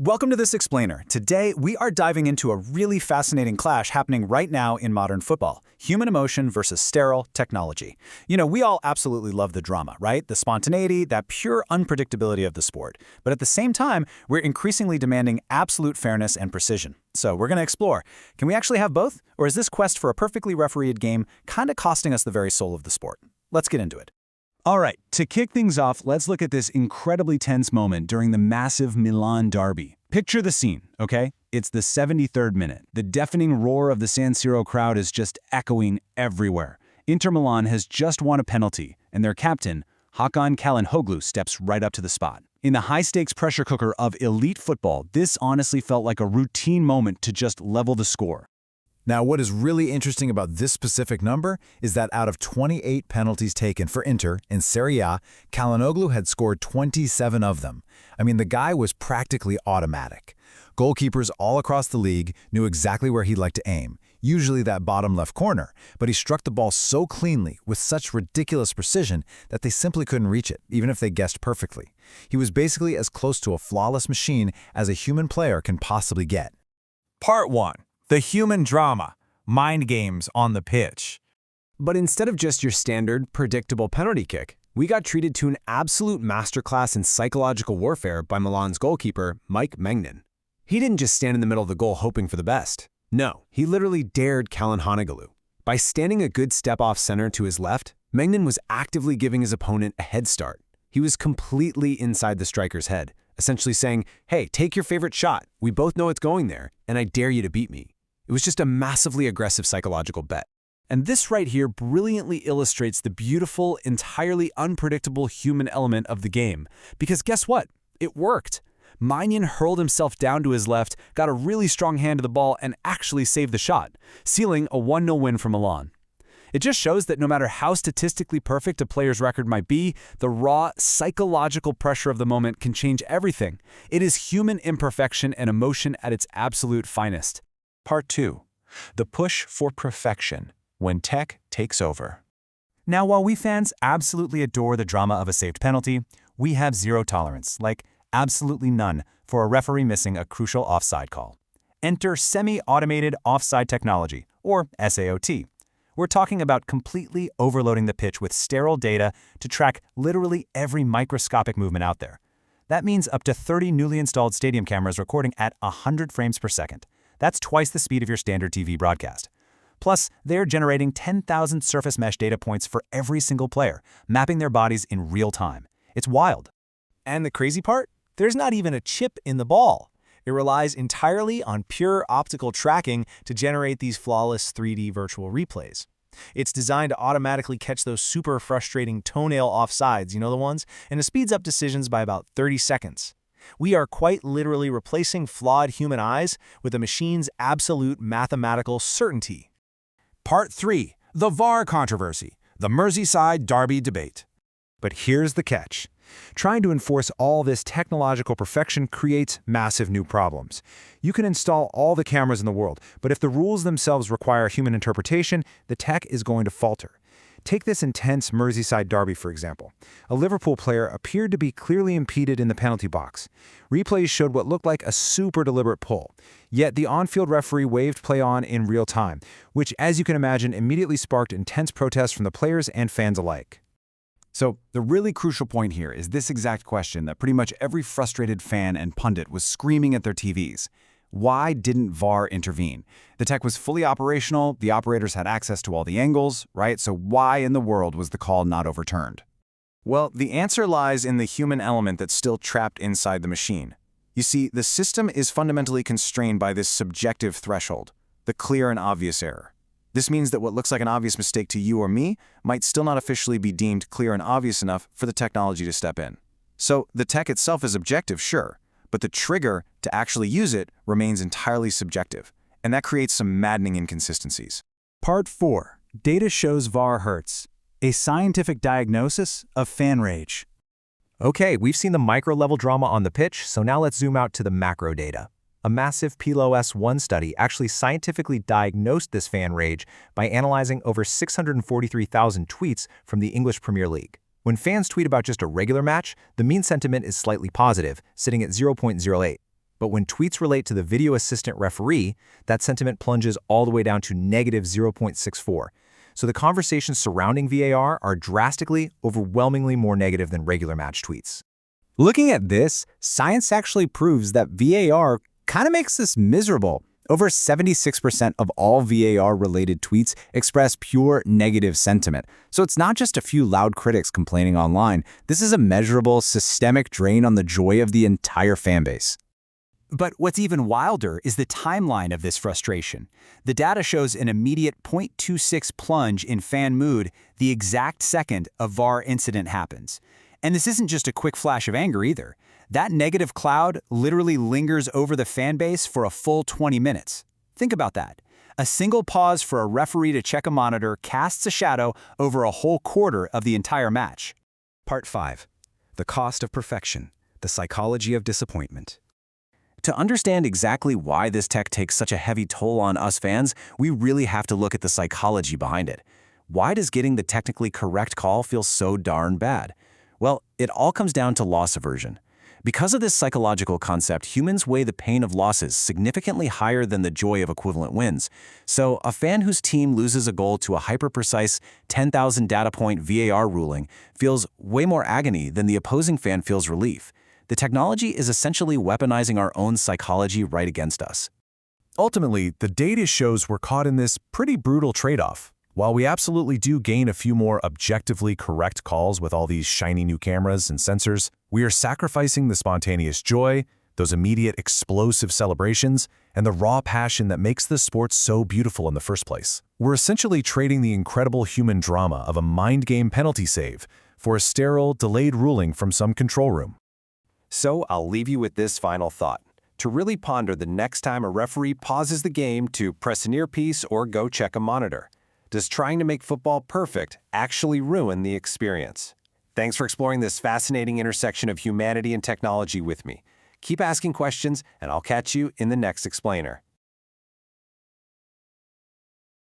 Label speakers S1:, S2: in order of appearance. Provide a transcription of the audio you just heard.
S1: Welcome to This Explainer. Today, we are diving into a really fascinating clash happening right now in modern football. Human emotion versus sterile technology. We all absolutely love the drama, right? The spontaneity, that pure unpredictability of the sport. But at the same time, we're increasingly demanding absolute fairness and precision. So we're going to explore, can we actually have both? Or is this quest for a perfectly refereed game kind of costing us the very soul of the sport? Let's get into it.
S2: All right, to kick things off, let's look at this incredibly tense moment during the massive Milan derby. Picture the scene, okay? It's the 73rd minute. The deafening roar of the San Siro crowd is just echoing everywhere. Inter Milan has just won a penalty, and their captain, Hakan Çalhanoğlu, steps right up to the spot. In the high-stakes pressure cooker of elite football, this honestly felt like a routine moment to just level the score.
S3: Now, what is really interesting about this specific number is that out of 28 penalties taken for Inter in Serie A, Çalhanoğlu had scored 27 of them. I mean, the guy was practically automatic. Goalkeepers all across the league knew exactly where he'd like to aim, usually that bottom left corner, but he struck the ball so cleanly with such ridiculous precision that they simply couldn't reach it, even if they guessed perfectly. He was basically as close to a flawless machine as a human player can possibly get.
S4: Part 1. The human drama, mind games on the pitch.
S5: But instead of just your standard, predictable penalty kick, we got treated to an absolute masterclass in psychological warfare by Milan's goalkeeper, Mike Maignan. He didn't just stand in the middle of the goal hoping for the best. No, he literally dared Çalhanoğlu. By standing a good step off center to his left, Maignan was actively giving his opponent a head start. He was completely inside the striker's head, essentially saying, hey, take your favorite shot. We both know it's going there, and I dare you to beat me. It was just a massively aggressive psychological bet. And this right here brilliantly illustrates the beautiful, entirely unpredictable human element of the game. Because guess what? It worked. Maignan hurled himself down to his left, got a really strong hand to the ball, and actually saved the shot, sealing a 1-0 win for Milan. It just shows that no matter how statistically perfect a player's record might be, the raw, psychological pressure of the moment can change everything. It is human imperfection and emotion at its absolute finest.
S4: Part 2. The push for perfection, when tech takes over.
S1: Now, while we fans absolutely adore the drama of a saved penalty, we have zero tolerance, like absolutely none, for a referee missing a crucial offside call. Enter semi-automated offside technology, or SAOT. We're talking about completely overloading the pitch with sterile data to track literally every microscopic movement out there. That means up to 30 newly installed stadium cameras recording at 100 frames per second. That's twice the speed of your standard TV broadcast. Plus, they're generating 10,000 surface mesh data points for every single player, mapping their bodies in real time. It's wild.
S4: And the crazy part? There's not even a chip in the ball. It relies entirely on pure optical tracking to generate these flawless 3D virtual replays. It's designed to automatically catch those super frustrating toenail offsides, you know the ones, and it speeds up decisions by about 30 seconds. We are quite literally replacing flawed human eyes with a machine's absolute mathematical certainty.
S6: Part 3. The VAR controversy, the Merseyside derby debate.
S7: But here's the catch. Trying to enforce all this technological perfection creates massive new problems. You can install all the cameras in the world, but if the rules themselves require human interpretation, the tech is going to falter. Take this intense Merseyside derby, for example. A Liverpool player appeared to be clearly impeded in the penalty box. Replays showed what looked like a super deliberate pull. Yet the on-field referee waved play on in real time, which, as you can imagine, immediately sparked intense protests from the players and fans alike.
S2: So, the really crucial point here is this exact question that pretty much every frustrated fan and pundit was screaming at their TVs. Why didn't VAR intervene? The tech was fully operational, the operators had access to all the angles, right? So why in the world was the call not overturned?
S1: Well, the answer lies in the human element that's still trapped inside the machine. You see, the system is fundamentally constrained by this subjective threshold, the clear and obvious error. This means that what looks like an obvious mistake to you or me might still not officially be deemed clear and obvious enough for the technology to step in. So the tech itself is objective, sure, but the trigger to actually use it remains entirely subjective, and that creates some maddening inconsistencies.
S2: Part 4. Data shows VAR hurts. A scientific diagnosis of fan rage.
S8: Okay, we've seen the micro-level drama on the pitch, so now let's zoom out to the macro data. A massive PLOS-1 study actually scientifically diagnosed this fan rage by analyzing over 643,000 tweets from the English Premier League. When fans tweet about just a regular match, the mean sentiment is slightly positive, sitting at 0.08. But when tweets relate to the video assistant referee, that sentiment plunges all the way down to negative 0.64. So the conversations surrounding VAR are drastically, overwhelmingly more negative than regular match tweets.
S2: Looking at this, science actually proves that VAR kind of makes this miserable. Over 76% of all VAR-related tweets express pure negative sentiment. So it's not just a few loud critics complaining online. This is a measurable, systemic drain on the joy of the entire fanbase.
S1: But what's even wilder is the timeline of this frustration. The data shows an immediate 0.26 plunge in fan mood the exact second a VAR incident happens. And this isn't just a quick flash of anger either. That negative cloud literally lingers over the fan base for a full 20 minutes. Think about that. A single pause for a referee to check a monitor casts a shadow over a whole quarter of the entire match.
S2: Part 5. The cost of perfection. The psychology of disappointment. To understand exactly why this tech takes such a heavy toll on us fans, we really have to look at the psychology behind it. Why does getting the technically correct call feel so darn bad? Well, it all comes down to loss aversion. Because of this psychological concept, humans weigh the pain of losses significantly higher than the joy of equivalent wins. So, a fan whose team loses a goal to a hyper-precise 10,000 data point VAR ruling feels way more agony than the opposing fan feels relief. The technology is essentially weaponizing our own psychology right against us.
S7: Ultimately, the data shows we're caught in this pretty brutal trade-off. While we absolutely do gain a few more objectively correct calls with all these shiny new cameras and sensors, we are sacrificing the spontaneous joy, those immediate explosive celebrations, and the raw passion that makes this sport so beautiful in the first place. We're essentially trading the incredible human drama of a mind game penalty save for a sterile, delayed ruling from some control room.
S5: So I'll leave you with this final thought. To really ponder the next time a referee pauses the game to press an earpiece or go check a monitor. Does trying to make football perfect actually ruin the experience? Thanks for exploring this fascinating intersection of humanity and technology with me. Keep asking questions, and I'll catch you in the next explainer.